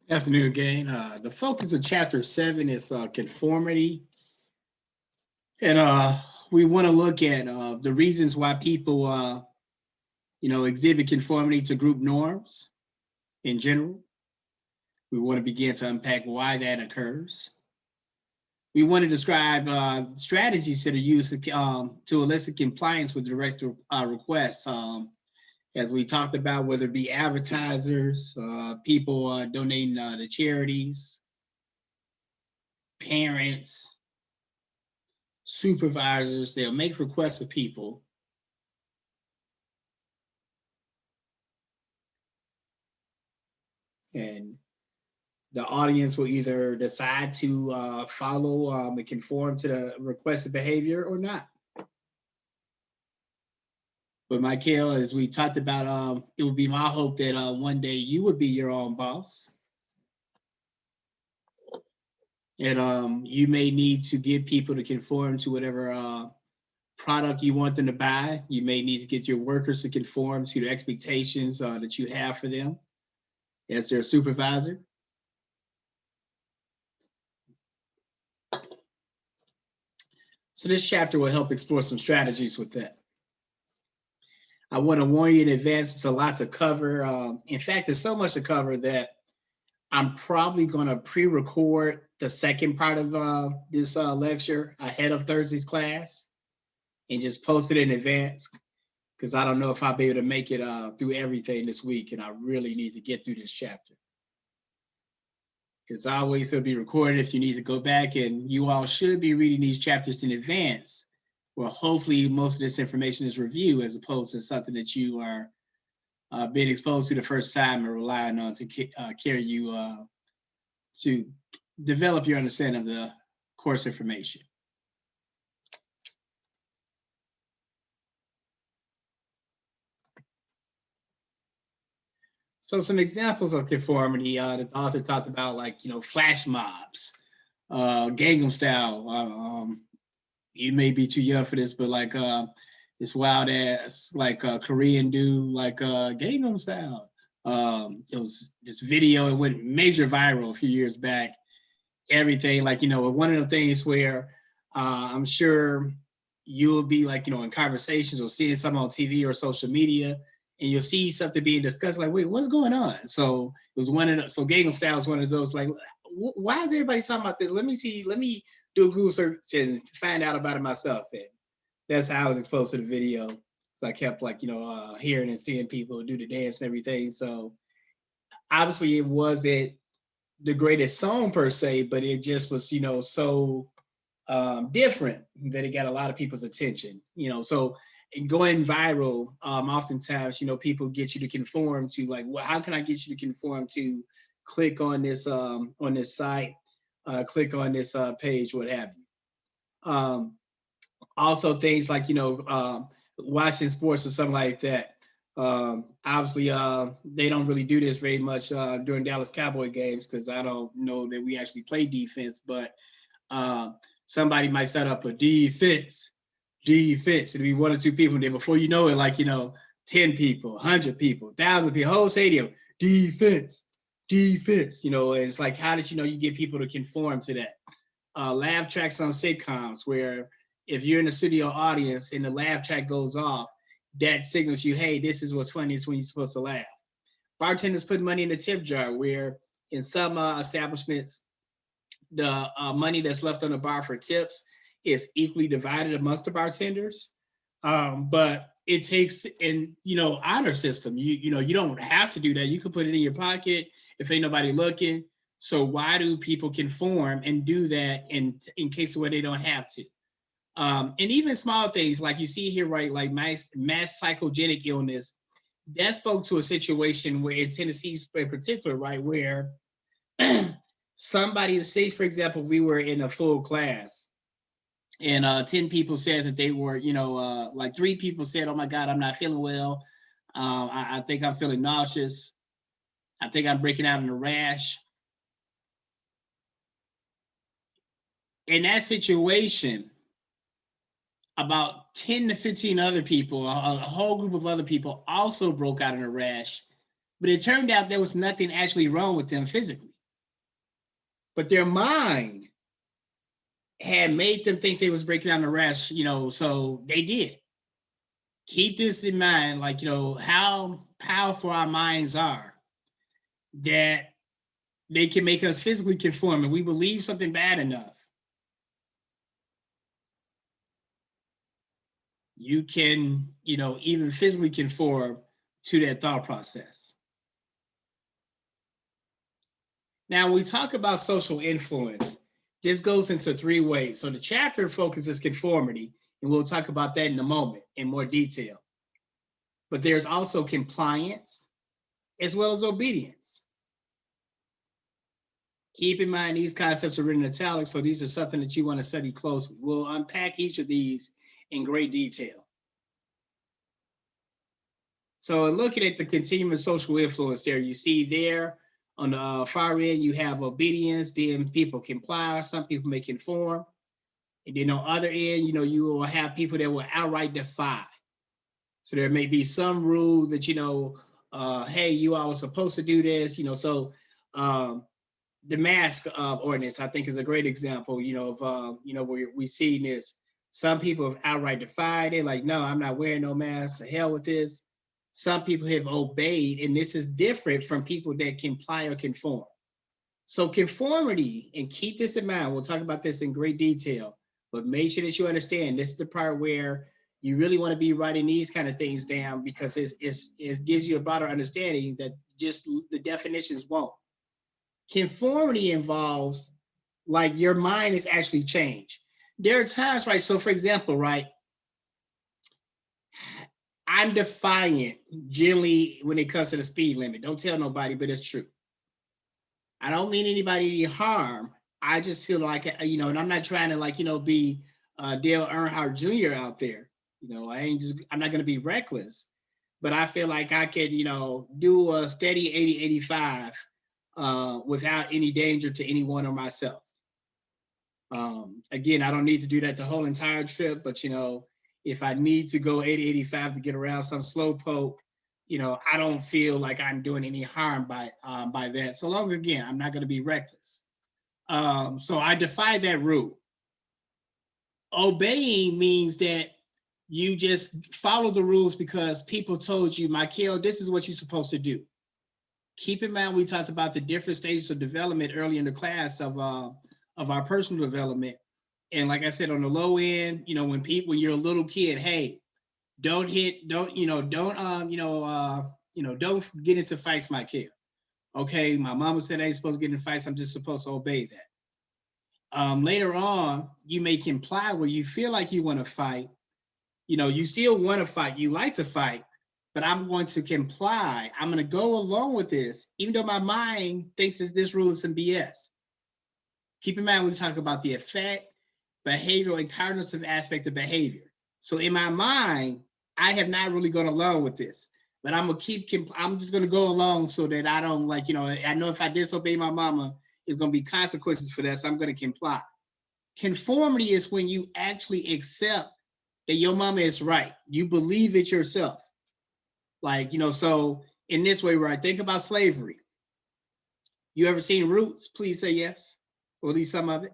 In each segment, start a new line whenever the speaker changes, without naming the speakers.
Afternoon again. The focus of chapter 7 is conformity. And we want to look at the reasons why people, exhibit conformity to group norms in general. We want to begin to unpack why that occurs. We want to describe strategies that are used to elicit compliance with direct requests. As we talked about, whether it be advertisers, people donating to charities, parents, supervisors, they'll make requests of people. And the audience will either decide to follow and conform to the requested behavior or not. But Michael, as we talked about, it would be my hope that one day you would be your own boss. And you may need to get people to conform to whatever product you want them to buy. You may need to get your workers to conform to the expectations that you have for them as their supervisor. So this chapter will help explore some strategies with that. I want to warn you in advance, it's a lot to cover. In fact, there's so much to cover that I'm probably going to pre-record the second part of this lecture ahead of Thursday's class and just post it in advance because I don't know if I'll be able to make it through everything this week, and I really need to get through this chapter. Because always it'll be recorded if you need to go back, and you all should be reading these chapters in advance. Well, hopefully most of this information is review as opposed to something that you are being exposed to the first time and relying on to carry you to develop your understanding of the course information. So some examples of conformity, the author talked about flash mobs, Gangnam Style. You may be too young for this, but this wild ass Korean dude Gangnam Style. It was this video. It went major viral a few years back. Everything one of the things where I'm sure you'll be in conversations or seeing something on TV or social media, and you'll see something being discussed. Wait, what's going on? So it was Gangnam Style is one of those why is everybody talking about this? Let me do a Google search and find out about it myself. And that's how I was exposed to the video. So I kept hearing and seeing people do the dance and everything. So obviously it wasn't the greatest song per se, but it just was, so different that it got a lot of people's attention, so going viral, oftentimes, people get you to conform to how can I get you to conform to click on this site, click on this page, what have you. Also things watching sports or something like that. Obviously, they don't really do this very much during Dallas Cowboy games because I don't know that we actually play defense, but somebody might set up a defense. It'll be one or two people, and then before you know it, 10 people, 100 people, 1,000 people, whole stadium, defense. And it's how did you get people to conform to that? Laugh tracks on sitcoms where if you're in the studio audience and the laugh track goes off, that signals you, hey, this is what's funny, it's when you're supposed to laugh. Bartenders put money in the tip jar, where in some establishments, the money that's left on the bar for tips is equally divided amongst the bartenders. But it takes an honor system. You don't have to do that. You can put it in your pocket if ain't nobody looking. So why do people conform and do that in case of where they don't have to? And even small things like you see here, right? Like mass psychogenic illness, that spoke to a situation where in Tennessee in particular, right, where somebody, say for example, we were in a full class and 10 people said that they were, 3 people said, oh my God, I'm not feeling well. I think I'm feeling nauseous. I think I'm breaking out in a rash. In that situation, about 10 to 15 other people, a whole group of other people also broke out in a rash. But it turned out there was nothing actually wrong with them physically. But their mind had made them think they was breaking down the rest, so they did. Keep this in mind, like, how powerful our minds are, that they can make us physically conform. And we believe something bad enough, you can, even physically conform to that thought process. Now, when we talk about social influence, this goes into 3 ways. So the chapter focuses conformity, and we'll talk about that in a moment in more detail. But there's also compliance as well as obedience. Keep in mind, these concepts are written in italics, so these are something that you want to study closely. We'll unpack each of these in great detail. So looking at the continuum of social influence there, you see there on the far end, you have obedience, then people comply, some people may conform. And then on the other end, you will have people that will outright defy. So there may be some rule that, hey, you all are supposed to do this, so the mask ordinance, I think, is a great example, of, where we see this. Some people have outright defied it, like, no, I'm not wearing no mask, to hell with this. Some people have obeyed, and this is different from people that comply or conform. So conformity, and keep this in mind, we'll talk about this in great detail, but make sure that you understand this is the part where you really want to be writing these kind of things down, because it gives you a broader understanding that just the definitions won't. Conformity involves, like, your mind is actually changed. There are times, right? So for example, right, I'm defiant generally when it comes to the speed limit. Don't tell nobody, but it's true. I don't mean anybody any harm. I just feel like, and I'm not trying to, be Dale Earnhardt Jr. out there. I'm not going to be reckless, but I feel like I can, do a steady 80, 85 without any danger to anyone or myself. Again, I don't need to do that the whole entire trip, but, if I need to go 80, 85 to get around some slow poke, I don't feel like I'm doing any harm by that. So long, again, I'm not going to be reckless. So I defy that rule. Obeying means that you just follow the rules because people told you, Michael, this is what you're supposed to do. Keep in mind, we talked about the different stages of development early in the class of our personal development. And like I said, on the low end, when you're a little kid, hey, don't get into fights, Michael. Okay, my mama said I ain't supposed to get in fights. I'm just supposed to obey that. Later on, you may comply where you feel like you want to fight. You still want to fight. You like to fight, but I'm going to comply. I'm going to go along with this, even though my mind thinks that this rule is some BS. Keep in mind, when we talk about the effect, behavioral, and cognitive aspect of behavior. So in my mind, I have not really gone along with this, but I'm just going to go along so that I don't I know if I disobey my mama, there's going to be consequences for that. So I'm going to comply. Conformity is when you actually accept that your mama is right. You believe it yourself. So in this way, where I think about slavery, you ever seen Roots? Please say yes, or at least some of it.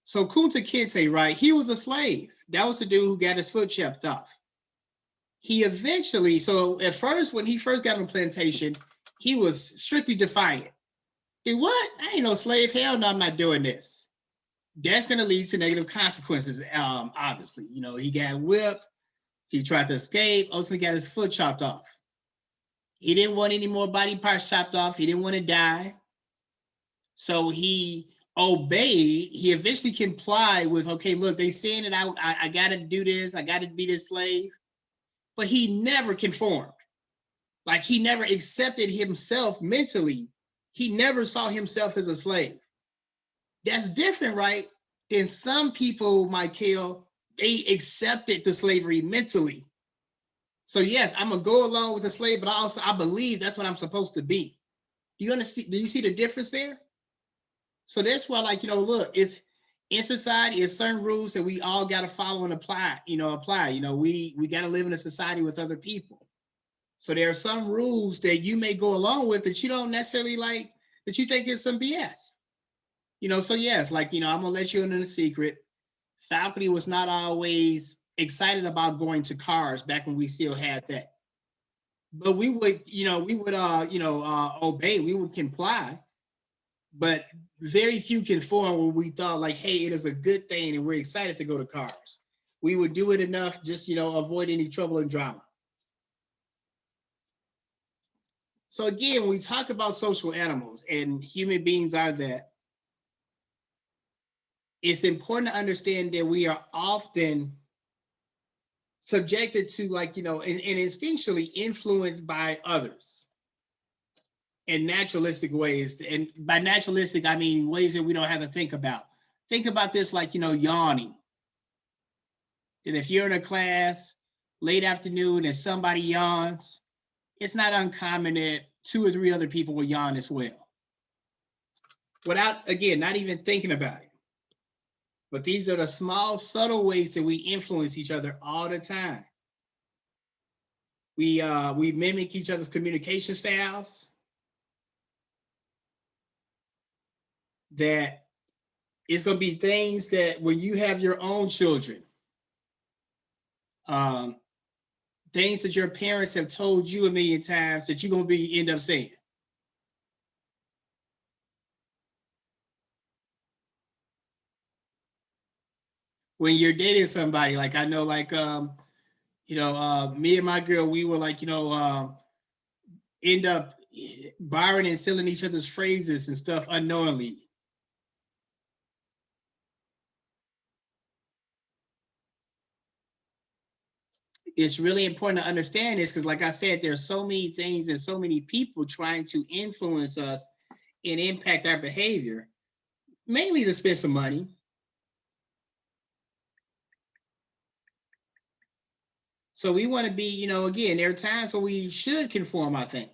So Kunta Kinte, right? He was a slave. That was the dude who got his foot chopped off. He eventually, so at first, when he first got on the plantation, he was strictly defiant. Hey, what? I ain't no slave. Hell no, I'm not doing this. That's going to lead to negative consequences, obviously. He got whipped. He tried to escape, ultimately got his foot chopped off. He didn't want any more body parts chopped off. He didn't want to die. So he obeyed. He eventually complied with, okay, look, they saying that I got to do this. I got to be this slave. But he never conformed. Like, he never accepted himself mentally. He never saw himself as a slave. That's different, right? Than some people, Michael, they accepted the slavery mentally. So yes, I'm gonna go along with the slave, but I believe that's what I'm supposed to be. Do you understand? Do you see the difference there? So that's why, look, it's in society, it's certain rules that we all got to follow and apply. We got to live in a society with other people. So there are some rules that you may go along with that you don't necessarily like, that you think is some BS. So yes, like, I'm gonna let you in on a secret. Faculty was not always excited about going to cars back when we still had that. But we would, obey, we would comply, but very few conform where we thought like, hey, it is a good thing and we're excited to go to cars. We would do it enough, just, avoid any trouble and drama. So again, when we talk about social animals, and human beings are that, it's important to understand that we are often subjected to, like, and instinctually influenced by others in naturalistic ways. And by naturalistic, I mean ways that we don't have to think about. Think about this, like, yawning. And if you're in a class late afternoon and somebody yawns, it's not uncommon that 2 or 3 other people will yawn as well. Without, again, not even thinking about it. But these are the small, subtle ways that we influence each other all the time. We mimic each other's communication styles. That it's going to be things that when you have your own children, things that your parents have told you a million times that you're going to end up saying. When you're dating somebody, like I know, like, me and my girl, we were like, end up borrowing and stealing each other's phrases and stuff unknowingly. It's really important to understand this because, like I said, there's so many things and so many people trying to influence us and impact our behavior, mainly to spend some money. So we want to be, again, there are times where we should conform, I think.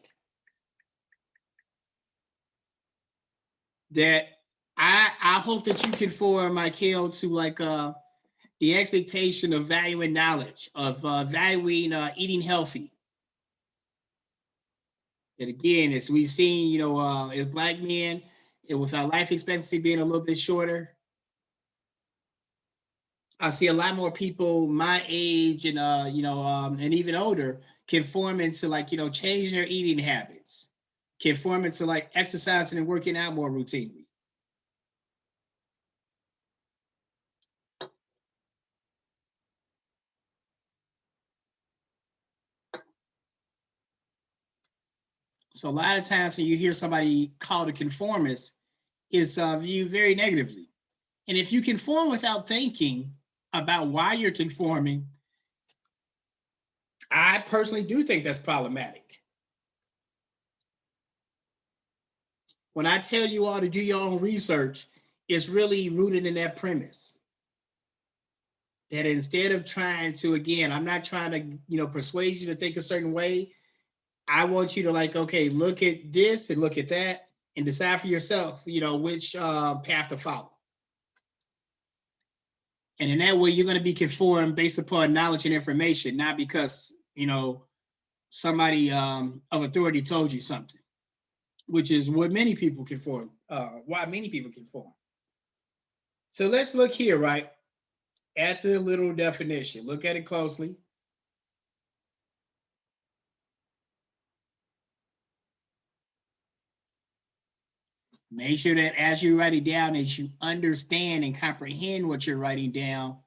That I hope that you conform, Michael, to like the expectation of valuing knowledge, of valuing eating healthy. And again, as we've seen, as Black men, with our life expectancy being a little bit shorter, I see a lot more people my age and and even older conform into, like, changing their eating habits, conform into like exercising and working out more routinely. So a lot of times when you hear somebody called a conformist, it's viewed very negatively. And if you conform without thinking about why you're conforming, I personally do think that's problematic. When I tell you all to do your own research, it's really rooted in that premise. That instead of trying to, again, I'm not trying to, persuade you to think a certain way. I want you to, like, okay, look at this and look at that and decide for yourself, which path to follow. And in that way, you're going to be conformed based upon knowledge and information, not because, somebody of authority told you something, which is what many people conform, why many people conform. So let's look here, right, at the little definition. Look at it closely. Make sure that as you write it down, as you understand and comprehend what you're writing down.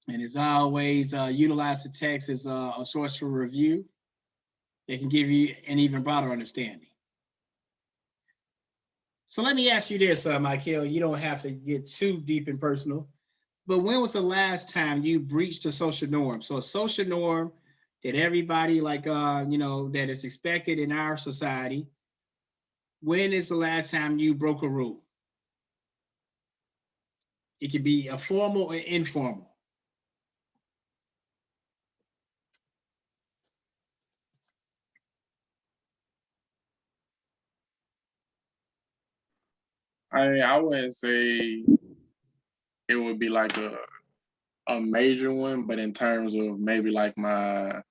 And as always, utilize the text as a source for review. It can give you an even broader understanding. So let me ask you this, Michael. You don't have to get too deep and personal, but when was the last time you breached a social norm? So a social norm that everybody, like, that is expected in our society. When is the last time you broke a rule? It could be a formal or informal.
I wouldn't say it would be like a major one, but in terms of maybe like my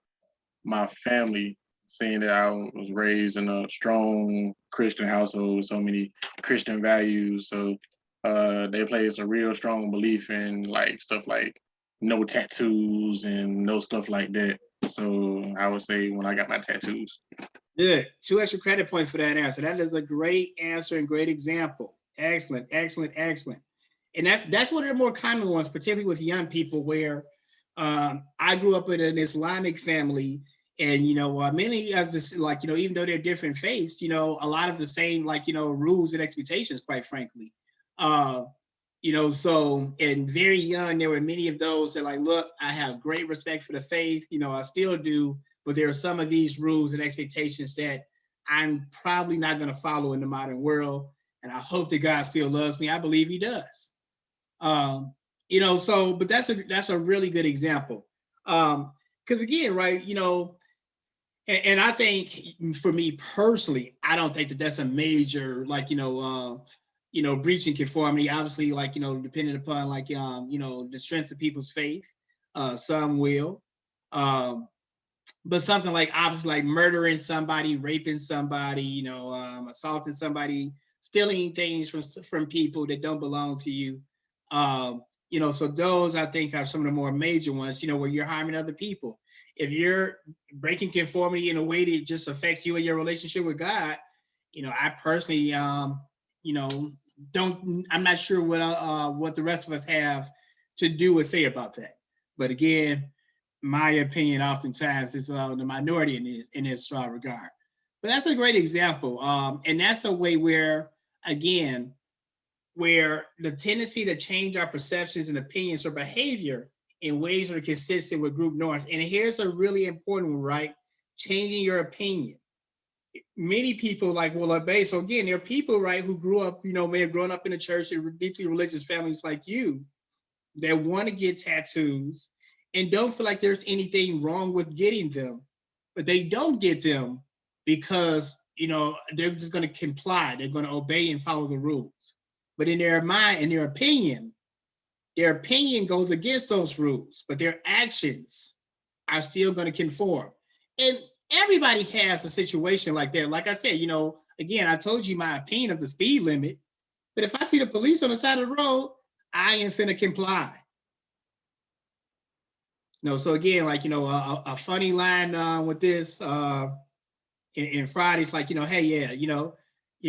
family, seeing that I was raised in a strong Christian household with so many Christian values. So they place a real strong belief in like stuff like no tattoos and no stuff like that. So I would say when I got my tattoos.
Good. 2 extra credit points for that answer. That is a great answer and great example. Excellent, excellent, excellent. And that's one of the more common ones, particularly with young people, where I grew up in an Islamic family, and many of this, like even though they're different faiths, a lot of the same, like rules and expectations, quite frankly. So and very young, there were many of those that like, look, I have great respect for the faith, I still do, but there are some of these rules and expectations that I'm probably not going to follow in the modern world. And I hope that God still loves me. I believe he does. But that's a really good example. Because again, right, and I think for me personally, I don't think that that's a major, like, breaching conformity. Obviously, like, depending upon like, the strength of people's faith, some will. But something like obviously like murdering somebody, raping somebody, assaulting somebody, stealing things from people that don't belong to you. So those I think are some of the more major ones, where you're harming other people. If you're breaking conformity in a way that just affects you and your relationship with God, I personally, I'm not sure what the rest of us have to do or say about that. But again, my opinion oftentimes is the minority in this regard. But that's a great example, and that's a way where, again, where the tendency to change our perceptions and opinions or behavior in ways that are consistent with group norms. And here's a really important one, right? Changing your opinion. Many people like will obey. So again, there are people, right, who grew up, may have grown up in a church or deeply religious families like you that want to get tattoos and don't feel like there's anything wrong with getting them, but they don't get them because, they're just going to comply. They're going to obey and follow the rules. But in their mind, in their opinion goes against those rules, but their actions are still going to conform. And everybody has a situation like that. Like I said, again, I told you my opinion of the speed limit, but if I see the police on the side of the road, I ain't finna comply. So again, like, a funny line with this in Fridays, like, hey, yeah,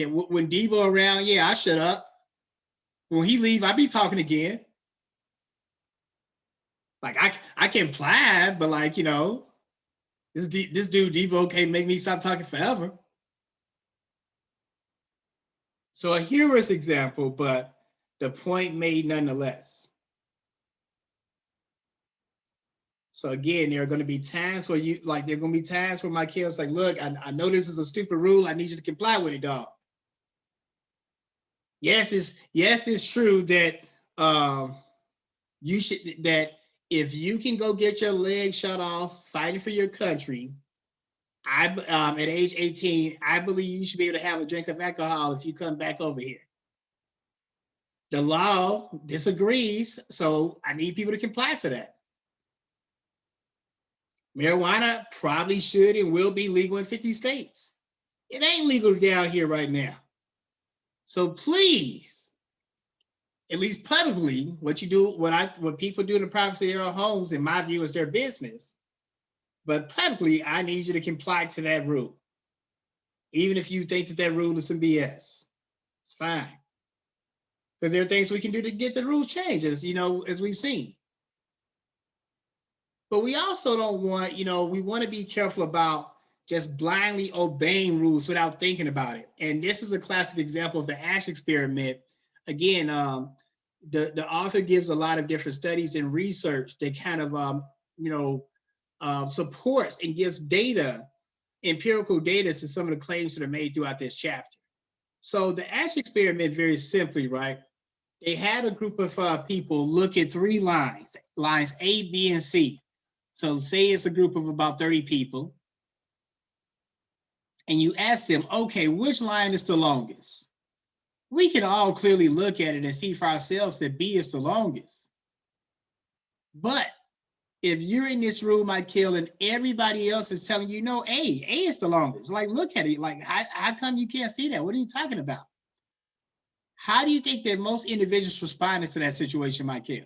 when Debo around, yeah, I shut up. When he leave, I be talking again. Like I can comply, but like, this dude Debo can't make me stop talking forever. So a humorous example, but the point made nonetheless. So again, there are going to be times where there are going to be times where my kid's like, look, I know this is a stupid rule. I need you to comply with it, dog. Yes, it's true that you should, that if you can go get your leg shut off fighting for your country, at age 18, I believe you should be able to have a drink of alcohol if you come back over here. The law disagrees, so I need people to comply to that. Marijuana probably should and will be legal in 50 states. It ain't legal down here right now. So please, at least publicly, what people do in the privacy of their own homes, in my view, is their business. But publicly, I need you to comply to that rule. Even if you think that rule is some BS, it's fine. Because there are things we can do to get the rules changed, as we've seen. But we also don't want, we want to be careful about just blindly obeying rules without thinking about it. And this is a classic example of the Asch experiment. Again, the author gives a lot of different studies and research that kind of, supports and gives data, empirical data to some of the claims that are made throughout this chapter. So the Asch experiment, very simply, right? They had a group of people look at 3 lines A, B, and C. So say it's a group of about 30 people. And you ask them, okay, which line is the longest? We can all clearly look at it and see for ourselves that B is the longest. But if you're in this room, Michael, and everybody else is telling you, no, A is the longest. Like, look at it. Like, how come you can't see that? What are you talking about? How do you think that most individuals responded to that situation, Michael?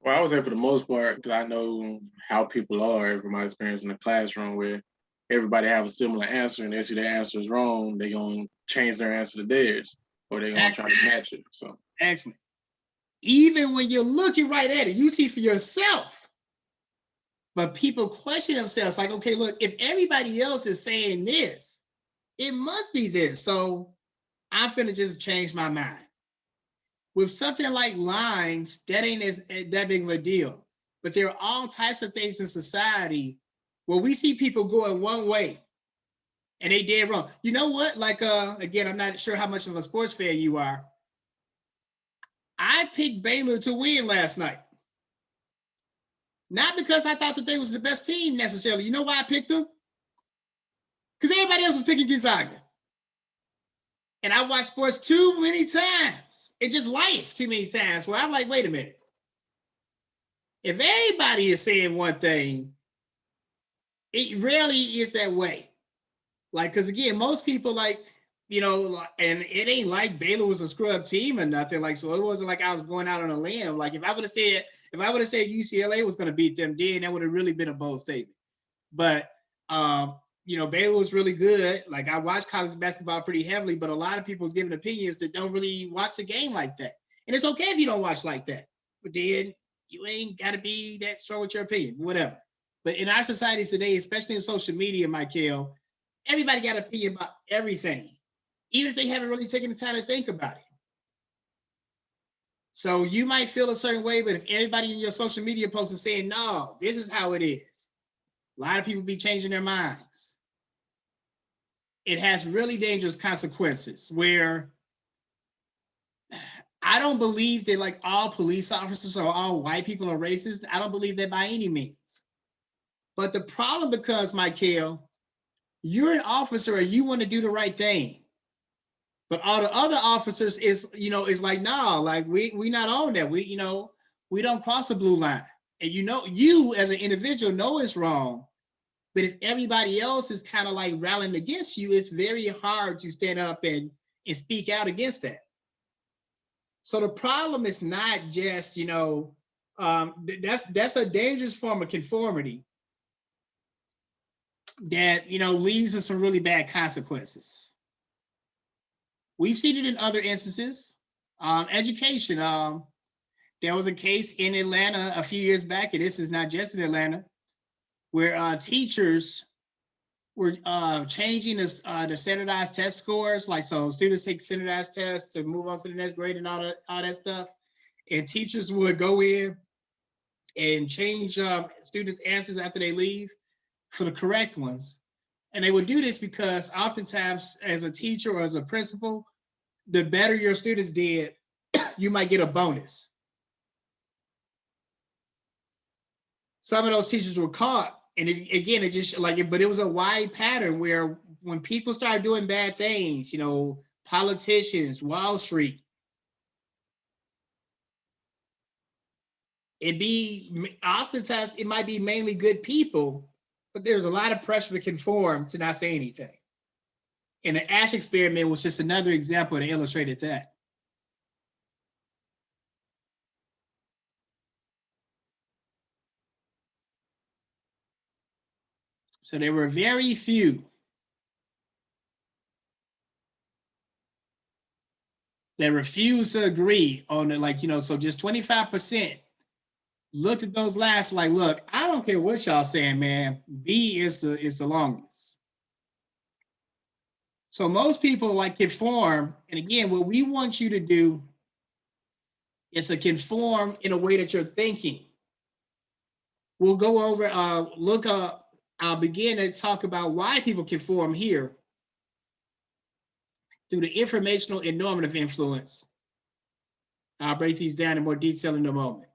Well, I would say for the most part, because I know how people are from my experience in the classroom, where everybody have a similar answer, and they see their answer is wrong, they're gonna change their answer to theirs, or they're gonna try to match it. So
excellent. Even when you're looking right at it, you see for yourself. But people question themselves, like, okay, look, if everybody else is saying this, it must be this. So I'm finna just change my mind. With something like lines, that ain't that big of a deal. But there are all types of things in society where we see people going one way and they dead wrong. You know what? Like, again, I'm not sure how much of a sports fan you are. I picked Baylor to win last night. Not because I thought that they was the best team necessarily. You know why I picked them? Because everybody else was picking Gonzaga. And I watched sports too many times. It just life too many times where I'm like, wait a minute. If everybody is saying one thing, it rarely is that way. Like, because again, most people like, you know, and it ain't like Baylor was a scrub team or nothing. Like, so it wasn't like I was going out on a limb. Like, if I would have said UCLA was going to beat them, then that would have really been a bold statement. But you know, Baylor was really good. Like, I watched college basketball pretty heavily, but a lot of people was giving opinions that don't really watch the game like that. And it's okay if you don't watch like that, but then you ain't got to be that strong with your opinion, whatever. But in our society today, especially in social media, Michael, everybody got an opinion about everything, even if they haven't really taken the time to think about it. So you might feel a certain way, but if everybody in your social media post is saying, no, this is how it is, a lot of people be changing their minds. It has really dangerous consequences where I don't believe that like all police officers or all white people are racist. I don't believe that by any means. But the problem becomes, Michael, you're an officer and you want to do the right thing. But all the other officers is like, no, like we not on that. We don't cross a blue line. And you as an individual know it's wrong. But if everybody else is kind of like rallying against you, it's very hard to stand up and speak out against that. So the problem is not just, that's a dangerous form of conformity that, leads to some really bad consequences. We've seen it in other instances. Education. There was a case in Atlanta a few years back, and this is not just in Atlanta, where teachers were changing the standardized test scores. Like, so students take standardized tests to move on to the next grade and all that stuff. And teachers would go in and change students' answers after they leave for the correct ones. And they would do this because oftentimes as a teacher or as a principal, the better your students did, you might get a bonus. Some of those teachers were caught. And it just like, but it was a wide pattern where when people start doing bad things, politicians, Wall Street, oftentimes it might be mainly good people, but there's a lot of pressure to conform to not say anything. And the Ash experiment was just another example that illustrated that. So there were very few that refused to agree on it. So just 25% looked at those last like, look, I don't care what y'all saying, man. B is the longest. So most people like conform. And again, what we want you to do is to conform in a way that you're thinking. We'll go over, I'll begin to talk about why people conform here through the informational and normative influence. I'll break these down in more detail in a moment.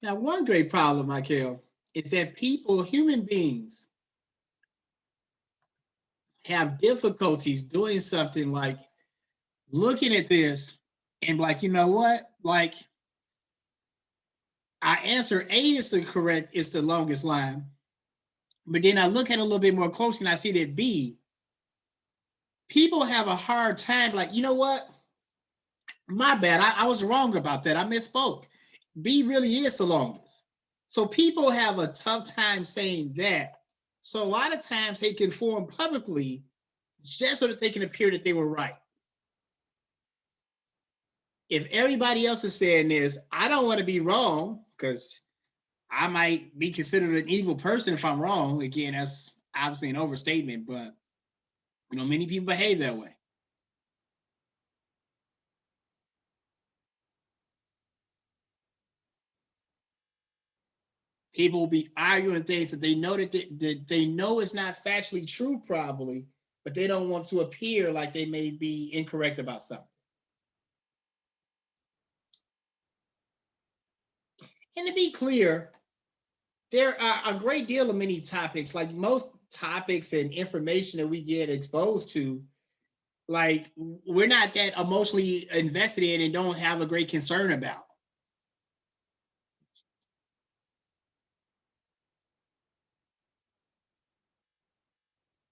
Now, one great problem, Michael, is that people, human beings, have difficulties doing something like looking at this and like, you know what? Like, I answer A is the correct, is the longest line. But then I look at it a little bit more closely and I see that B, people have a hard time, like, you know what? My bad. I was wrong about that. I misspoke. B really is the longest. So people have a tough time saying that. So a lot of times they conform publicly just so that they can appear that they were right. If everybody else is saying this, I don't want to be wrong because I might be considered an evil person if I'm wrong. Again, that's obviously an overstatement, but many people behave that way. People will be arguing things that they know that they know is not factually true, probably, but they don't want to appear like they may be incorrect about something. And to be clear, there are a great deal of many topics, like most topics and information that we get exposed to, like we're not that emotionally invested in and don't have a great concern about.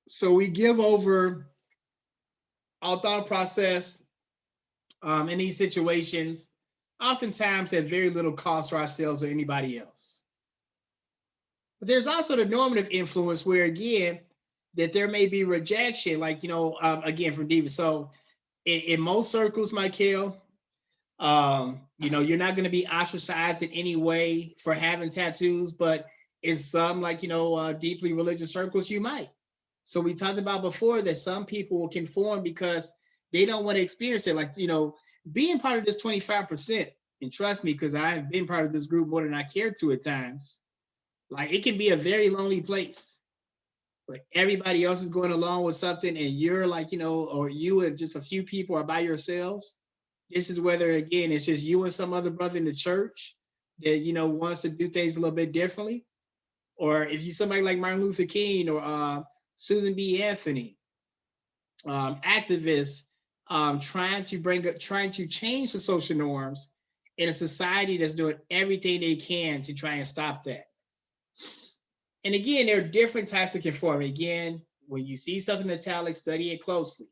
So we give over our thought process in these situations, oftentimes at very little cost for ourselves or anybody else. But there's also the normative influence where, again, that there may be rejection, like, again, from David. So in most circles, Michael, you're not going to be ostracized in any way for having tattoos, but in some, like, deeply religious circles, you might. So we talked about before that some people will conform because they don't want to experience it. Like, being part of this 25%, and trust me, because I've been part of this group more than I care to at times, like it can be a very lonely place. But everybody else is going along with something and you're like, or you and just a few people are by yourselves. This is whether, again, it's just you and some other brother in the church that, wants to do things a little bit differently. Or if you somebody like Martin Luther King or Susan B. Anthony, activists trying to change the social norms in a society that's doing everything they can to try and stop that. And again, there are different types of conformity. Again, when you see something in italic, study it closely.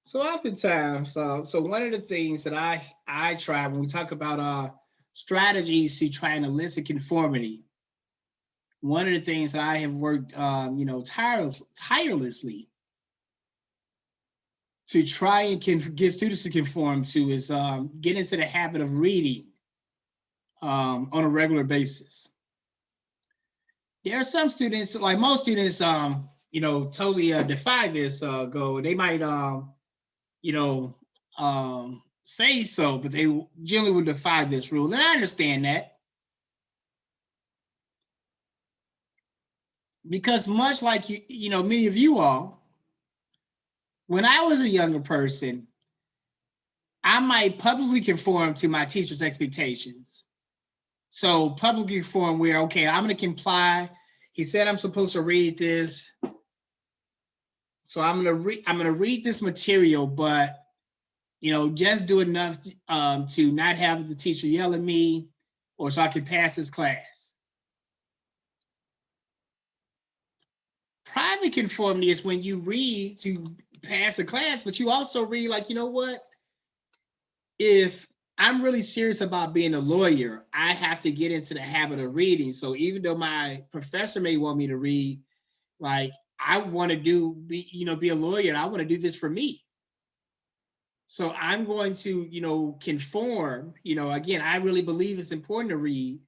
So oftentimes, so one of the things that I try when we talk about strategies to try and elicit conformity, one of the things that I have worked, tirelessly to try and get students to conform to is get into the habit of reading on a regular basis. There are some students, like most students, totally defy this goal. They might, say so, but they generally would defy this rule. And I understand that. Because much like many of you all, when I was a younger person, I might publicly conform to my teacher's expectations. So publicly conform where, okay, I'm going to comply. He said I'm supposed to read this. So I'm going to read this material, but just do enough to not have the teacher yell at me or so I can pass this class. Private conformity is when you read to pass a class, but you also read like, you know what? If I'm really serious about being a lawyer. I have to get into the habit of reading. So even though my professor may want me to read, like I want to be a lawyer. And I want to do this for me. So I'm going to, conform. Again, I really believe it's important to read.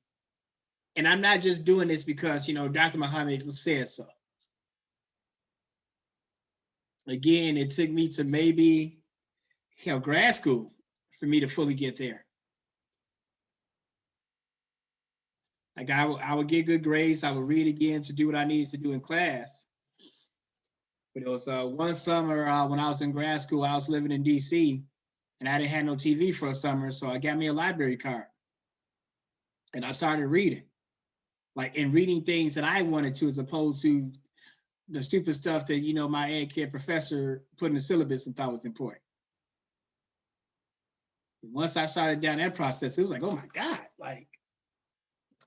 And I'm not just doing this because, Dr. Muhammad said so. Again, it took me to maybe grad school for me to fully get there. Like I would get good grades. I would read again to do what I needed to do in class. But it was one summer when I was in grad school, I was living in DC and I didn't have no TV for a summer. So I got me a library card and I started reading, and reading things that I wanted to, as opposed to the stupid stuff that, my ed kid professor put in the syllabus and thought was important. And once I started down that process, it was like, oh my God, why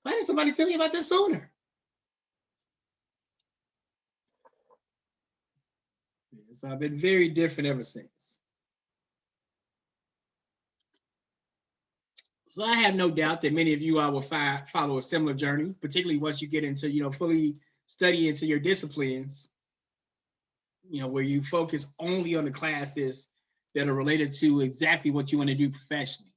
didn't somebody tell me about this sooner? So I've been very different ever since. So I have no doubt that many of you will follow a similar journey, particularly once you get into, fully study into your disciplines, where you focus only on the classes that are related to exactly what you want to do professionally.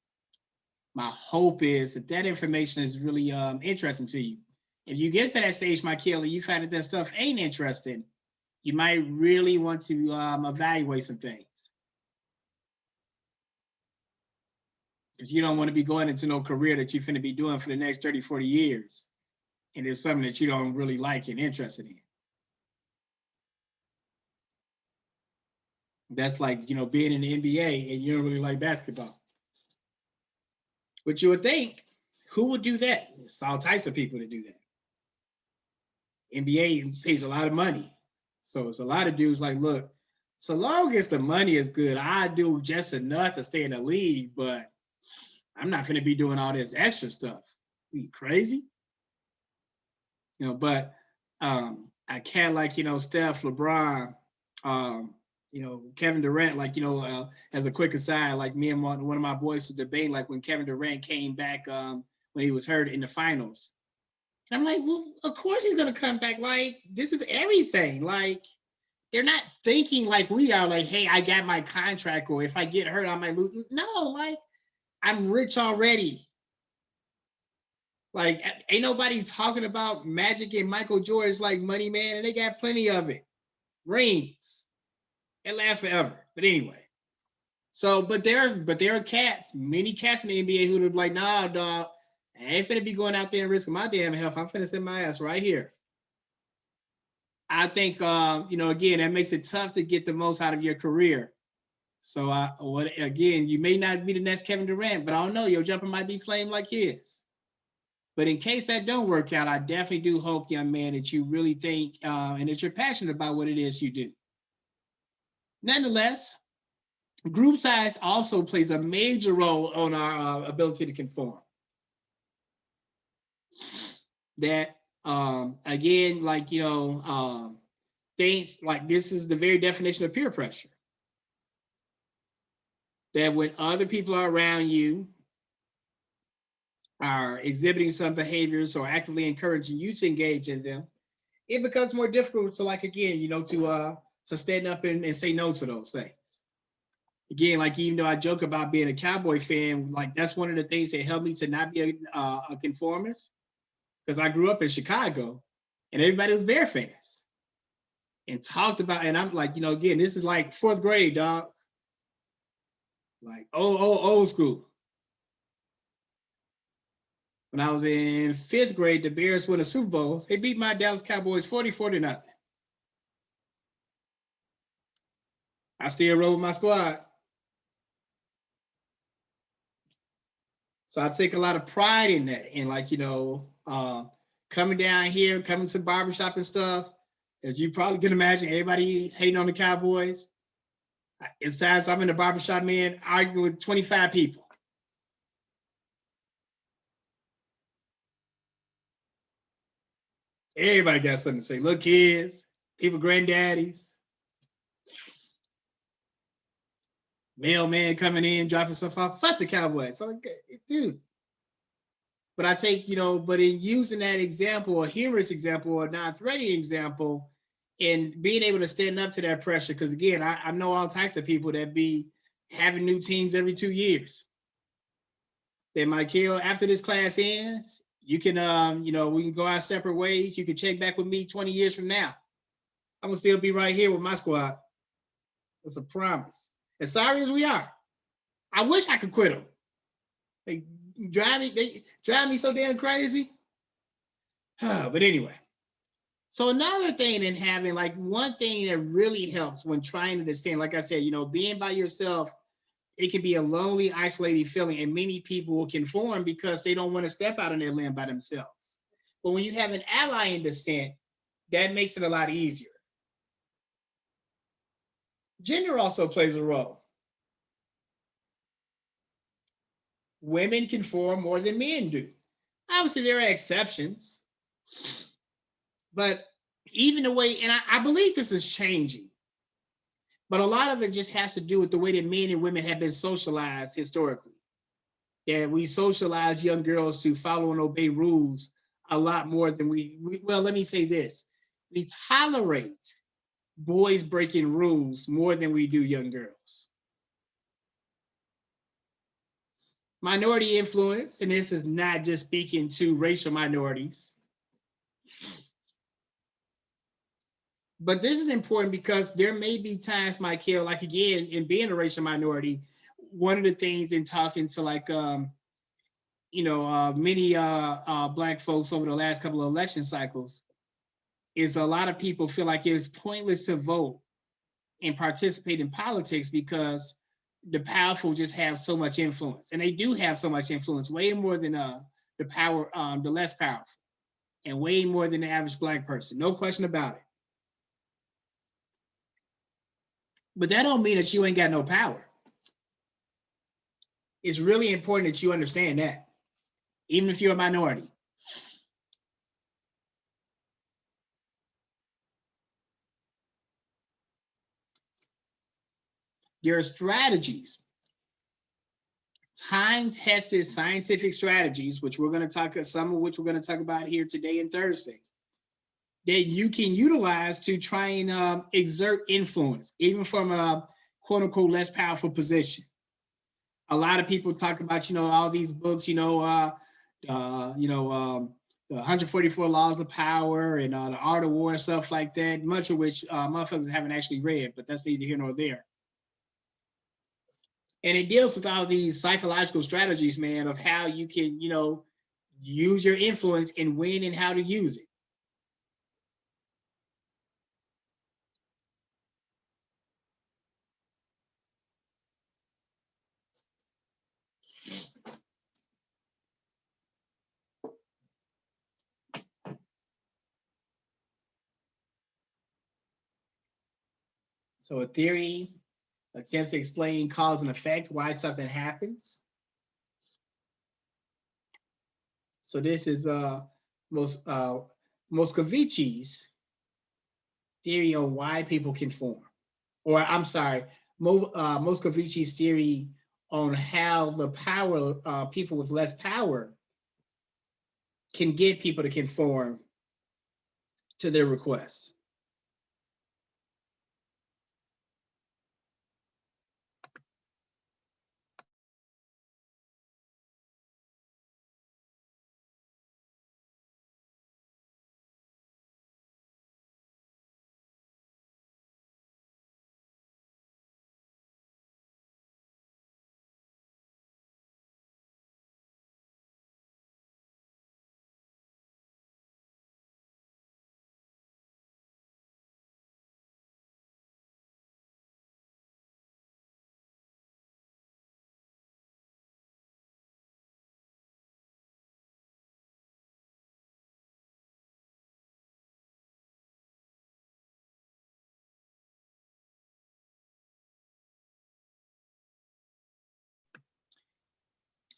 My hope is that information is really interesting to you. If you get to that stage, my kid, and you find that stuff ain't interesting, you might really want to evaluate some things. Because you don't want to be going into no career that you're finna be doing for the next 30, 40 years. And it's something that you don't really like and interested in. That's like, being in the NBA and you don't really like basketball. But you would think, who would do that? There's all types of people that do that. NBA pays a lot of money. So it's a lot of dudes like, look, so long as the money is good, I do just enough to stay in the league, but I'm not going to be doing all this extra stuff. Are you crazy? But I can't Steph, LeBron, Kevin Durant, as a quick aside, me and one of my boys were debating, when Kevin Durant came back when he was hurt in the finals. And I'm like, well, of course he's going to come back. This is everything. They're not thinking like we are, hey, I got my contract, or if I get hurt, I might lose. No, I'm rich already. Ain't nobody talking about Magic and Michael Jordan's money, man, and they got plenty of it. Rings. It lasts forever. But anyway. So, but there are many cats in the NBA who are like, nah, dog, I ain't finna be going out there and risking my damn health. I'm finna sit my ass right here. I think, again, that makes it tough to get the most out of your career. So, again, you may not be the next Kevin Durant, but I don't know. Your jumper might be flame like his. But in case that don't work out, I definitely do hope, young man, that you really think and that you're passionate about what it is you do. Nonetheless, group size also plays a major role on our ability to conform. That, again, things like this is the very definition of peer pressure. That when other people are around you, are exhibiting some behaviors or actively encouraging you to engage in them, it becomes more difficult to to stand up and say no to those things. Again, even though I joke about being a Cowboy fan, that's one of the things that helped me to not be a conformist, because I grew up in Chicago and everybody was Bear fans and talked about, and I'm again, this is fourth grade, dog. Old school. When I was in fifth grade, the Bears won a Super Bowl. They beat my Dallas Cowboys 40-0. I still roll with my squad. So I take a lot of pride in that. And coming down here, coming to the barbershop and stuff, as you probably can imagine, everybody hating on the Cowboys. It's times I'm in the barbershop, man, arguing with 25 people. Everybody got something to say. Little kids, people, granddaddies. Mailman coming in, dropping stuff off. Fuck the Cowboys. So, dude. But I take, but in using that example, a humorous example, or non-threatening example, and being able to stand up to that pressure, because again, I know all types of people that be having new teams every 2 years. That Michael, after this class ends, you can, we can go our separate ways. You can check back with me 20 years from now. I'm gonna still be right here with my squad. It's a promise. As sorry as we are, I wish I could quit them. They drive me so damn crazy. But anyway, so another thing in having, like, one thing that really helps when trying to understand, like I said, being by yourself, it can be a lonely, isolated feeling, and many people will conform because they don't want to step out on their land by themselves. But when you have an ally in dissent, that makes it a lot easier. Gender also plays a role. Women conform more than men do. Obviously, there are exceptions, but even the way, and I believe this is changing, but a lot of it just has to do with the way that men and women have been socialized historically. That we socialize young girls to follow and obey rules a lot more than well, let me say this. We tolerate boys breaking rules more than we do young girls. Minority influence, and this is not just speaking to racial minorities, but this is important because there may be times, Michael, like again, in being a racial minority, one of the things in talking to like, many Black folks over the last couple of election cycles is a lot of people feel like it's pointless to vote and participate in politics because the powerful just have so much influence, and they do have so much influence, way more than the less powerful, and way more than the average Black person. No question about it. But that don't mean that you ain't got no power. It's really important that you understand that, even if you're a minority. There are strategies, time-tested scientific strategies, which we're going to talk, some of which we're going to talk about here today and Thursday, that you can utilize to try and exert influence, even from a quote unquote less powerful position. A lot of people talk about, all these books, the 144 Laws of Power and the Art of War and stuff like that, much of which motherfuckers haven't actually read, but that's neither here nor there. And it deals with all these psychological strategies, man, of how you can, use your influence and when and how to use it. So a theory attempts to explain cause and effect, why something happens. So this is Moscovici's theory on why people conform. Or I'm sorry, Moscovici's theory on how the power, people with less power can get people to conform to their requests.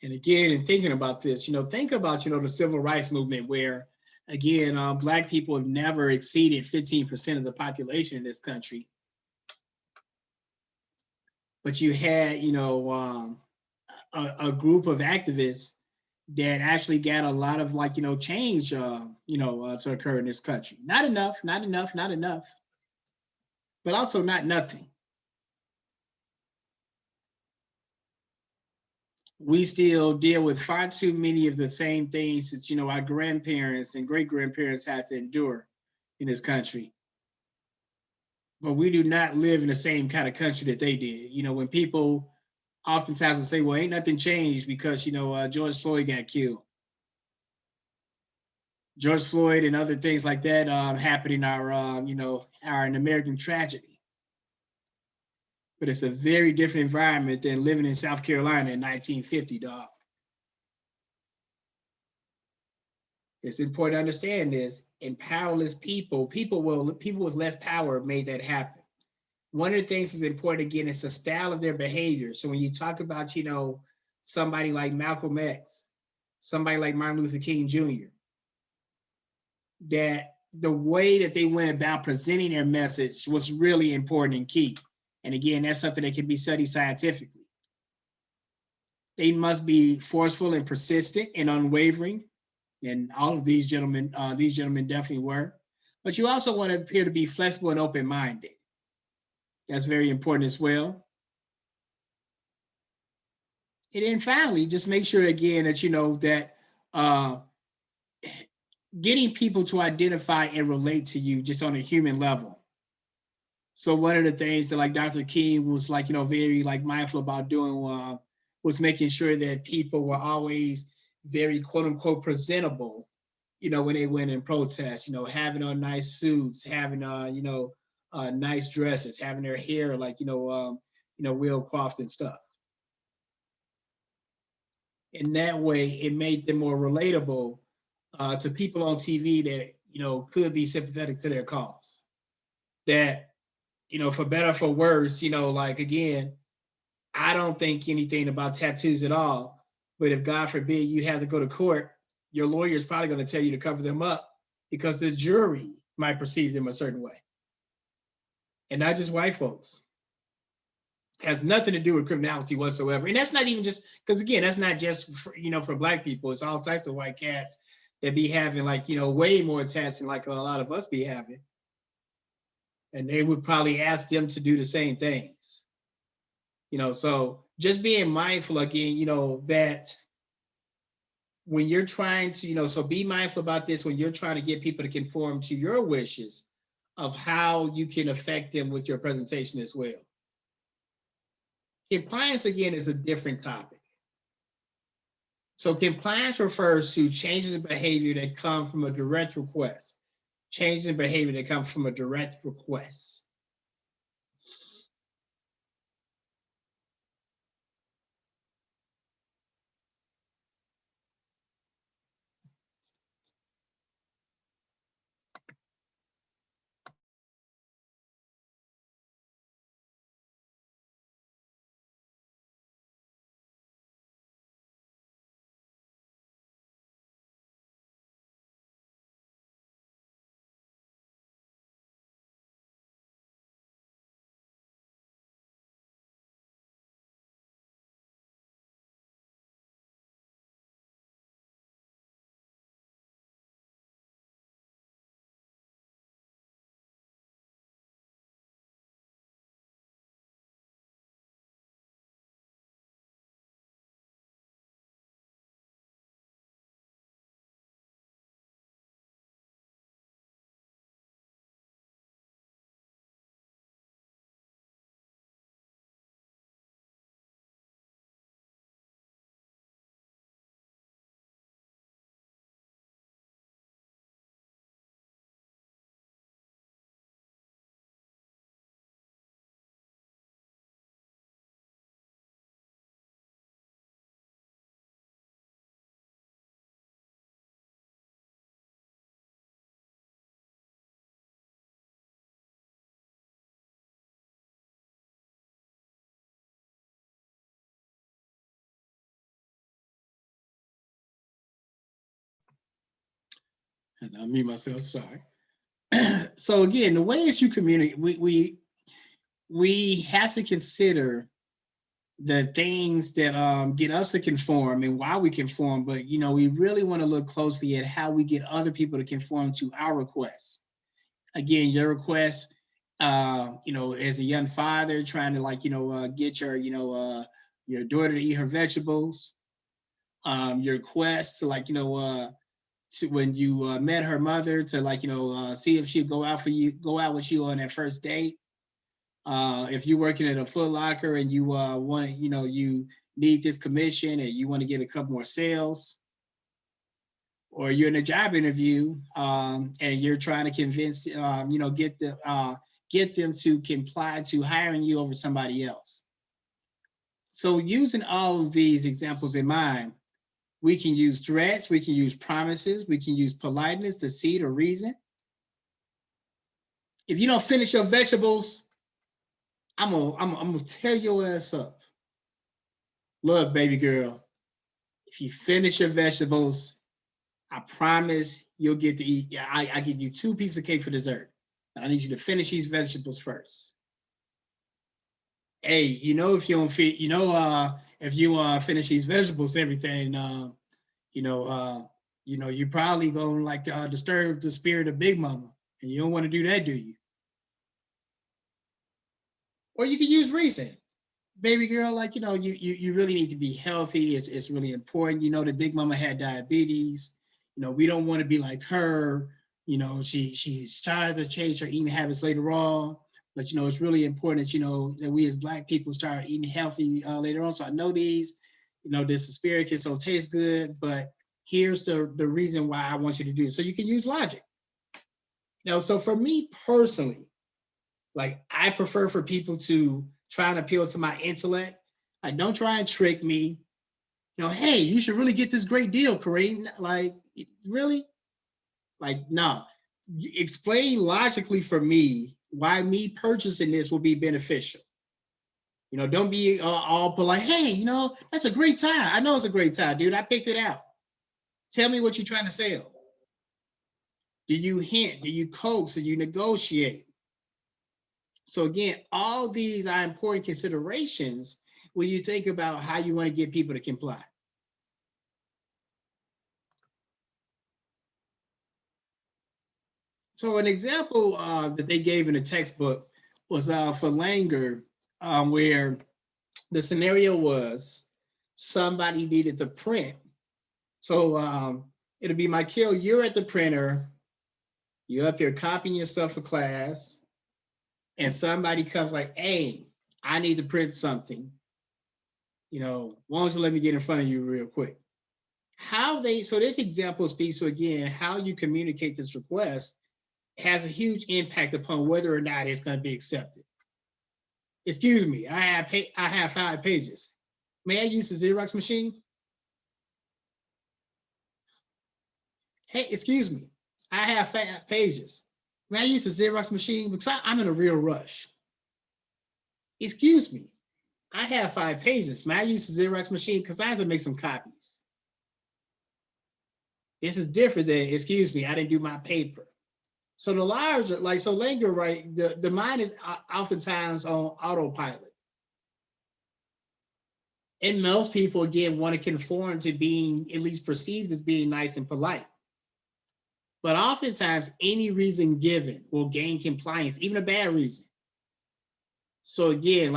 And again, in thinking about this, think about, the civil rights movement where, again, Black people have never exceeded 15% of the population in this country. but you had, a group of activists that actually got a lot of like, change, to occur in this country. Not enough, not enough, not enough, but also not nothing. We still deal with far too many of the same things that, our grandparents and great grandparents had to endure in this country. But we do not live in the same kind of country that they did. When people oftentimes will say, well, ain't nothing changed because, George Floyd got killed. George Floyd and other things like that happened in our, our an American tragedy. But it's a very different environment than living in South Carolina in 1950, dog. It's important to understand this. And powerless people with less power made that happen. One of the things that's important, again, is the style of their behavior. So when you talk about, somebody like Malcolm X, somebody like Martin Luther King Jr., that the way that they went about presenting their message was really important and key. And again, that's something that can be studied scientifically. They must be forceful and persistent and unwavering. And all of these gentlemen definitely were. But you also want to appear to be flexible and open-minded. That's very important as well. And then finally, just make sure again that that getting people to identify and relate to you just on a human level. So one of the things that like Dr. King was like, very like mindful about doing was making sure that people were always very quote unquote presentable, when they went in protest, having on nice suits, having nice dresses, having their hair like, well coiffed and stuff. In that way, it made them more relatable to people on TV that, could be sympathetic to their cause. That, for better or for worse, like again, I don't think anything about tattoos at all. But if God forbid you have to go to court, your lawyer is probably going to tell you to cover them up because the jury might perceive them a certain way. And not just white folks. It has nothing to do with criminality whatsoever. And that's not even just, because again, that's not just for Black people. It's all types of white cats that be having like, way more tats than like a lot of us be having. And they would probably ask them to do the same things. So just being mindful again, that when you're trying to, so be mindful about this when you're trying to get people to conform to your wishes of how you can affect them with your presentation as well. Compliance, again, is a different topic. So compliance refers to changes in behavior that come from a direct request. Changes in behavior that come from a direct request. And I mute myself, sorry. So again, the way that you communicate, we have to consider the things that get us to conform and why we conform, but we really want to look closely at how we get other people to conform to our requests. Again, your request, as a young father trying to get your daughter to eat her vegetables, your request to to when you met her mother to see if she'd go out with you on that first date. If you're working at a Foot Locker and you want you need this commission and you want to get a couple more sales, or you're in a job interview and you're trying to convince, get them to comply to hiring you over somebody else. So using all of these examples in mind, we can use threats, we can use promises, we can use politeness, deceit, or reason. If you don't finish your vegetables, I'm gonna tear your ass up. Look, baby girl, if you finish your vegetables, I promise you'll get to eat. Yeah, I give you 2 pieces of cake for dessert. I need you to finish these vegetables first. Hey, if you don't feed, if you finish these vegetables and everything, you probably gonna disturb the spirit of Big Mama, and you don't want to do that, do you? Or you can use reason. Baby girl, you really need to be healthy. It's really important. That Big Mama had diabetes. We don't want to be like her. She's trying to change her eating habits later on. But it's really important that that we as Black people start eating healthy later on. So I know this asparagus don't taste good, but here's the reason why I want you to do it. So you can use logic. So for me personally, I prefer for people to try and appeal to my intellect. Don't try and trick me. Hey, you should really get this great deal, Kareem. Really? No. Explain logically for me why me purchasing this will be beneficial. Don't be all polite. Hey, that's a great tie. I know it's a great tie, dude. I picked it out. Tell me what you're trying to sell. Do you hint? Do you coax? Do you negotiate? So again, all these are important considerations when you think about how you want to get people to comply. So an example that they gave in the textbook was for Langer, where the scenario was somebody needed to print. So it'll be Michael, you're at the printer, you're up here copying your stuff for class, and somebody comes like, hey, I need to print something. Why don't you let me get in front of you real quick? So this example speaks to, again, how you communicate this request has a huge impact upon whether or not it's going to be accepted. Excuse me, I have 5 pages. May I use the Xerox machine? Hey, excuse me, I have 5 pages. May I use the Xerox machine? Because I'm in a real rush. Excuse me, I have 5 pages. May I use the Xerox machine? Because I have to make some copies. This is different than, excuse me, I didn't do my paper. So the larger, so Langer, right, the mind is oftentimes on autopilot. And most people, again, want to conform to being at least perceived as being nice and polite. But oftentimes, any reason given will gain compliance, even a bad reason. So again,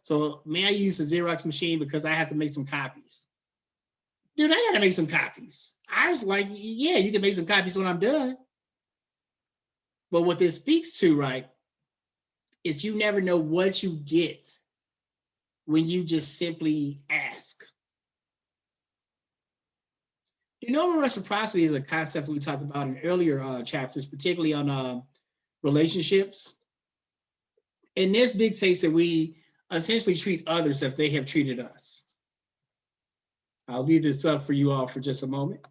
so may I use the Xerox machine because I have to make some copies? Dude, I got to make some copies. I was like, yeah, you can make some copies when I'm done. But what this speaks to, right, is you never know what you get when you just simply ask. Reciprocity is a concept we talked about in earlier chapters, particularly on relationships. And this dictates that we essentially treat others as they have treated us. I'll leave this up for you all for just a moment.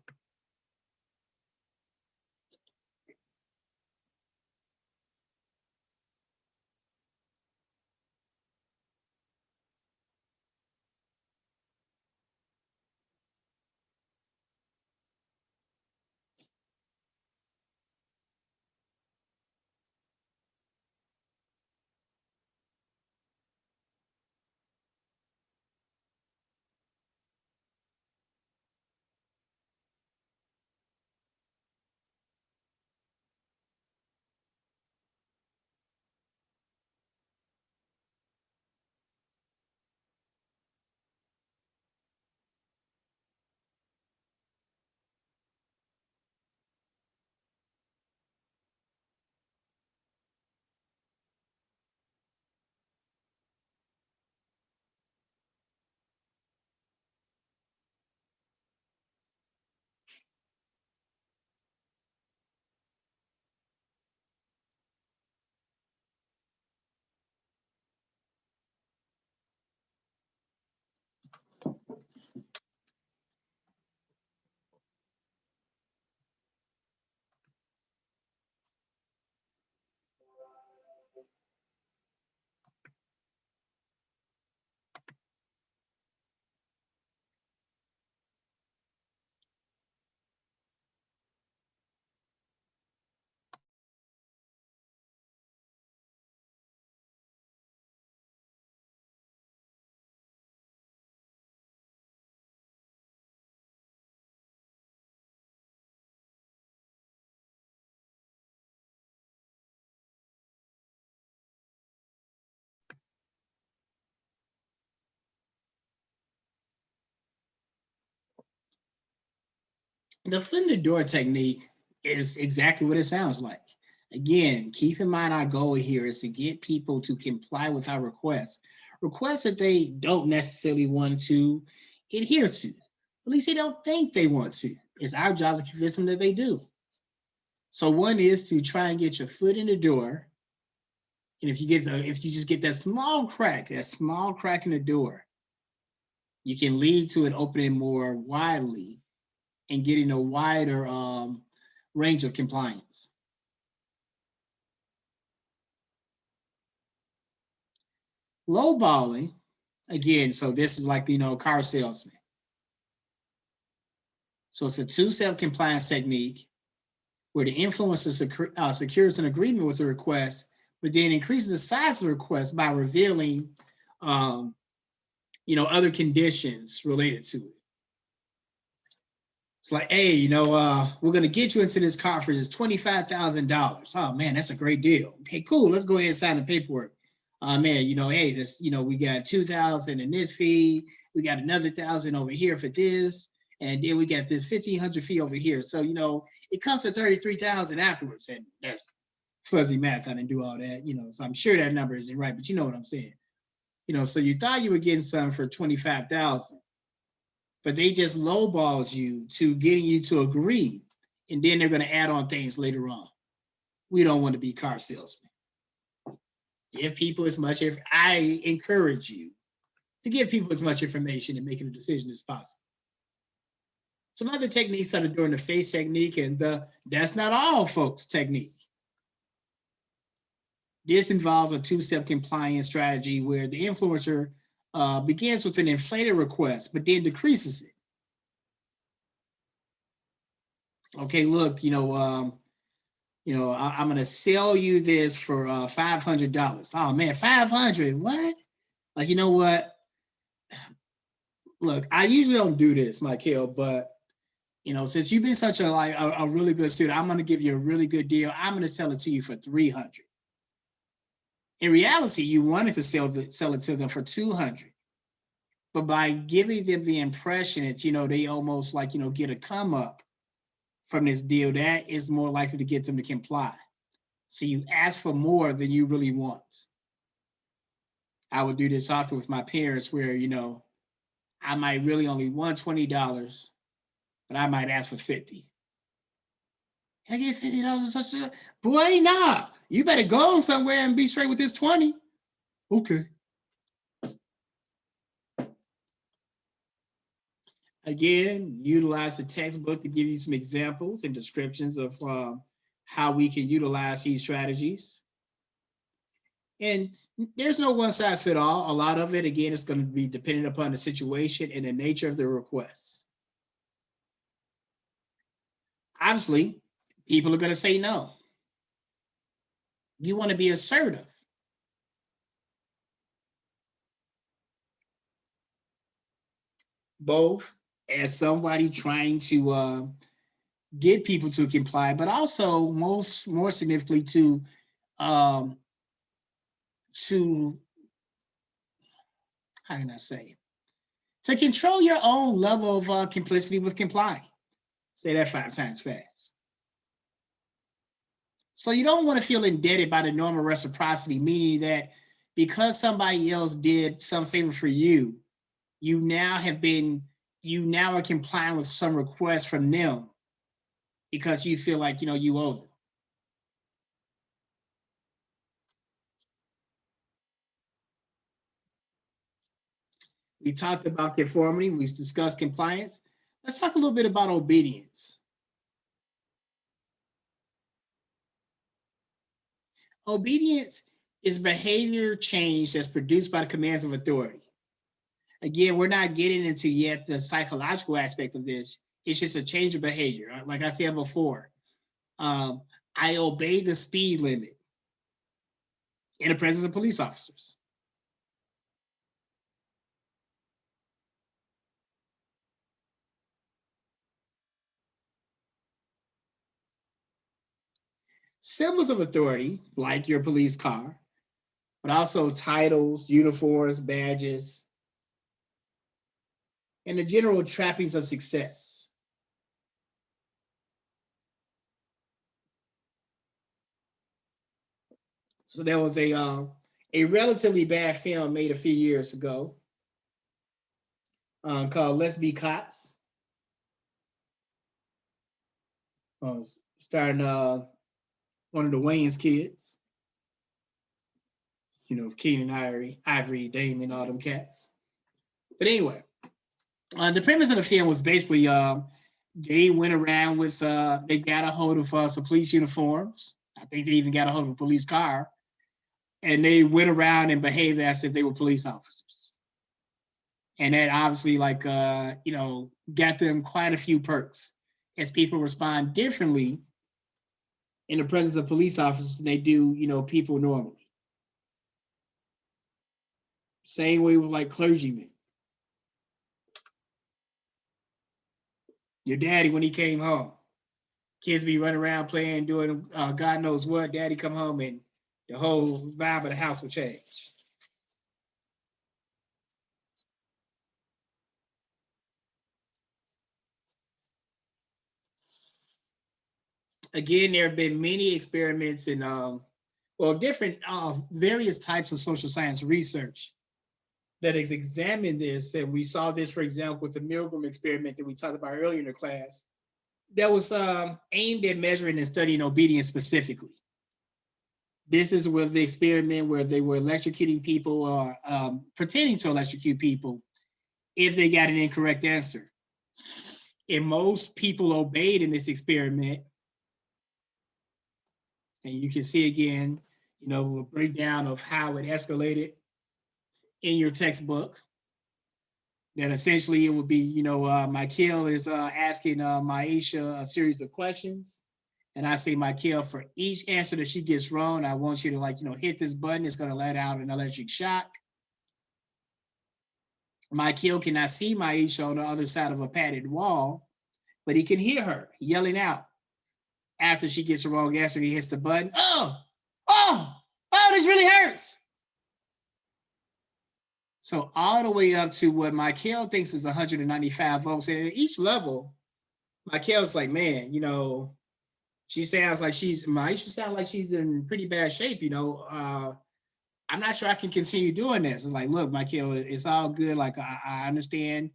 The foot in the door technique is exactly what it sounds like. Again, keep in mind our goal here is to get people to comply with our requests that they don't necessarily want to adhere to. At least they don't think they want to. It's our job to convince them that they do. So one is to try and get your foot in the door. And if you just get that small crack in the door, you can lead to it opening more widely and getting a wider range of compliance. Lowballing, again, so this is like, car salesman. So it's a two-step compliance technique where the influencer secures an agreement with the request, but then increases the size of the request by revealing, other conditions related to it. It's like, hey, we're going to get you into this car for just $25,000. Oh man, that's a great deal. Okay, cool. Let's go ahead and sign the paperwork. Man, hey, this, we got 2,000 in this fee. We got another 1,000 over here for this. And then we got this 1,500 fee over here. So, it comes to 33,000 afterwards. And that's fuzzy math. I didn't do all that, so I'm sure that number isn't right, but you know what I'm saying. So you thought you were getting something for 25,000, but they just lowballed you to getting you to agree. And then they're going to add on things later on. We don't want to be car salesmen. Give people as much, I encourage you to give people as much information and making a decision as possible. Some other techniques are the door in the face technique and the that's not all folks technique. This involves a two-step compliance strategy where the influencer begins with an inflated request, but then decreases it. Okay, look, I'm going to sell you this for $500. Oh man, 500, what? Like, you know what? Look, I usually don't do this, Michael, but since you've been such a really good student, I'm going to give you a really good deal. I'm going to sell it to you for 300. In reality, you wanted to sell it to them for 200. But by giving them the impression that, they almost like, get a come up from this deal, that is more likely to get them to comply. So you ask for more than you really want. I would do this often with my parents where, I might really only want $20, but I might ask for 50. I get $50 and such a boy, nah. You better go somewhere and be straight with this 20. Okay. Again, utilize the textbook to give you some examples and descriptions of how we can utilize these strategies. And there's no one size fit all. A lot of it, again, is going to be dependent upon the situation and the nature of the requests. Obviously, people are going to say no. You want to be assertive. Both as somebody trying to get people to comply, but also more significantly to how can I say, to control your own level of complicity with complying. Say that 5 times fast. So you don't want to feel indebted by the normal reciprocity, meaning that because somebody else did some favor for you, you now are complying with some request from them because you feel like, you owe them. We talked about conformity. We discussed compliance. Let's talk a little bit about obedience. Obedience is behavior change that's produced by the commands of authority. Again, we're not getting into yet the psychological aspect of this. It's just a change of behavior. Like I said before, I obey the speed limit in the presence of police officers. Symbols of authority, like your police car, but also titles, uniforms, badges, and the general trappings of success. So there was a relatively bad film made a few years ago called Let's Be Cops. Starring one of the Wayans kids, you know, Keenan Ivory, Damon, all them cats. But anyway, the premise of the film was basically they went around with, they got a hold of some police uniforms. I think they even got a hold of a police car. And they went around and behaved as if they were police officers. And that obviously, like, you know, got them quite a few perks, as people respond differently in the presence of police officers than they do, you know, people normally. Same way with like clergymen. Your daddy, when he came home, kids be running around playing, doing God knows what. Daddy come home and the whole vibe of the house will change. Again, there have been many experiments in, well, different various types of social science research that has examined this. And we saw this, for example, with the Milgram experiment that we talked about earlier in the class, that was aimed at measuring and studying obedience specifically. This is with the experiment where they were electrocuting people or pretending to electrocute people if they got an incorrect answer. And most people obeyed in this experiment. And you can see again, you know, a breakdown of how it escalated in your textbook. That essentially it would be, you know, Michael is asking Maisha a series of questions. And I say, Michael, for each answer that she gets wrong, I want you to, like, you know, hit this button. It's going to let out an electric shock. Michael cannot see Maisha on the other side of a padded wall, but he can hear her yelling out after she gets the wrong answer. He hits the button. Oh, this really hurts. So all the way up to what Michael thinks is 195 volts. And at each level, Michael's like, man, you know, Maisha sounds like she's in pretty bad shape, you know. I'm not sure I can continue doing this. It's like, look, Michael, it's all good. Like, I understand.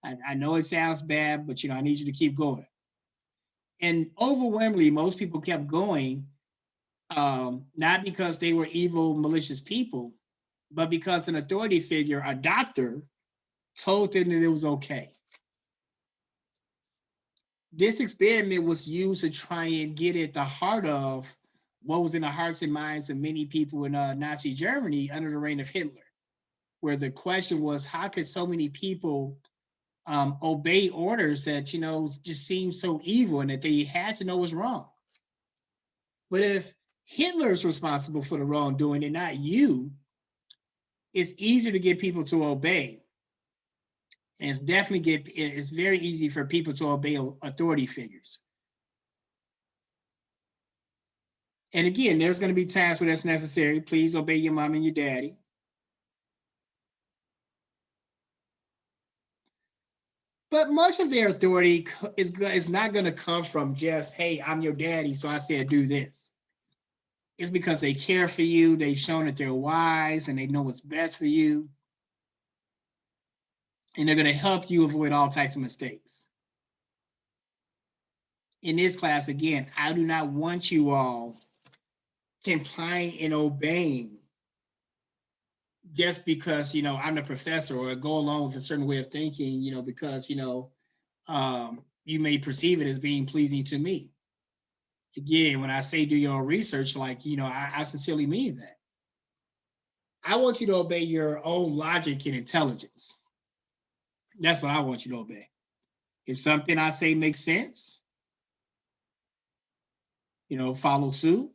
I know it sounds bad, but, you know, I need you to keep going. And overwhelmingly, most people kept going, not because they were evil, malicious people, but because an authority figure, a doctor, told them that it was okay. This experiment was used to try and get at the heart of what was in the hearts and minds of many people in Nazi Germany under the reign of Hitler, where the question was, how could so many people obey orders that, you know, just seemed so evil and that they had to know was wrong? But if Hitler's responsible for the wrongdoing and not you, it's easier to get people to obey. And it's very easy for people to obey authority figures. And again, there's going to be times where that's necessary. Please obey your mom and your daddy. But much of their authority is not going to come from just, hey, I'm your daddy, so I said do this. It's because they care for you. They've shown that they're wise and they know what's best for you. And they're going to help you avoid all types of mistakes. In this class, again, I do not want you all complying and obeying just because, you know, I'm the professor, or go along with a certain way of thinking, you know, because, you know, you may perceive it as being pleasing to me. Again, when I say do your own research, like, you know, I sincerely mean that. I want you to obey your own logic and intelligence. That's what I want you to obey. If something I say makes sense, you know, follow suit.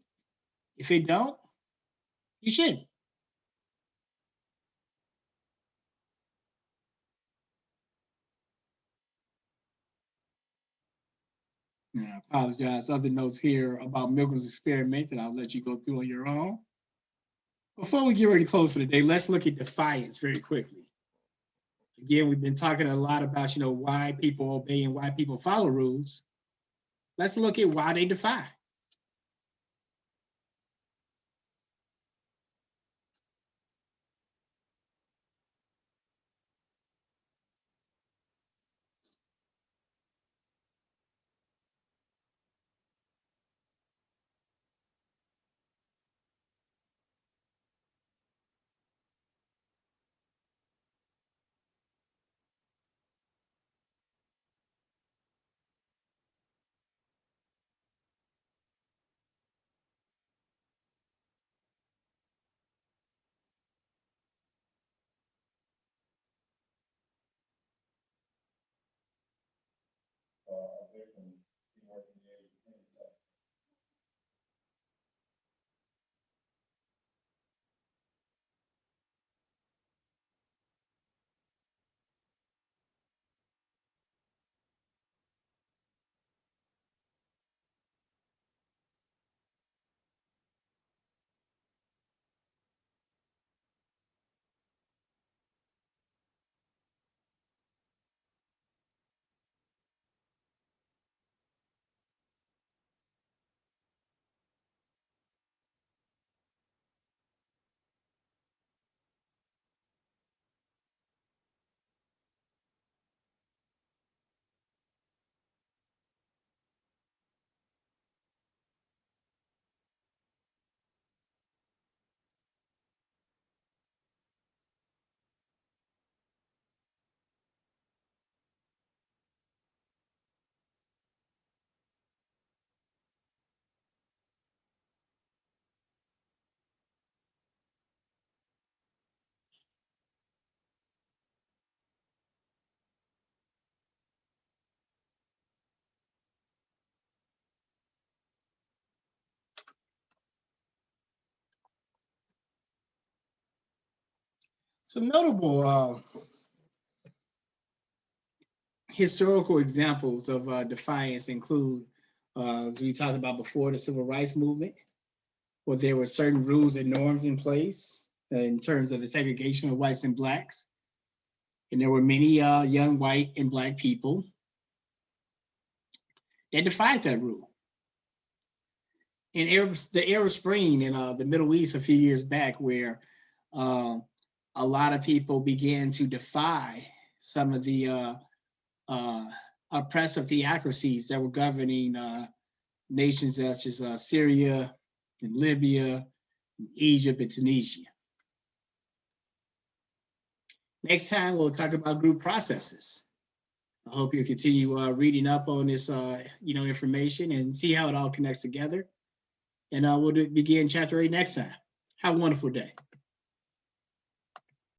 If it don't, you shouldn't. I apologize. Other notes here about Milgram's experiment that I'll let you go through on your own. Before we get ready to close for the day, let's look at defiance very quickly. Again, we've been talking a lot about, you know, why people obey and why people follow rules. Let's look at why they defy. Some notable historical examples of defiance include, as we talked about before, the civil rights movement, where there were certain rules and norms in place in terms of the segregation of whites and blacks. And there were many young white and black people that defied that rule. In the Arab Spring in the Middle East a few years back, where a lot of people began to defy some of the oppressive theocracies that were governing nations such as Syria and Libya, and Egypt and Tunisia. Next time, we'll talk about group processes. I hope you continue reading up on this information and see how it all connects together. And we'll begin chapter 8 next time. Have a wonderful day.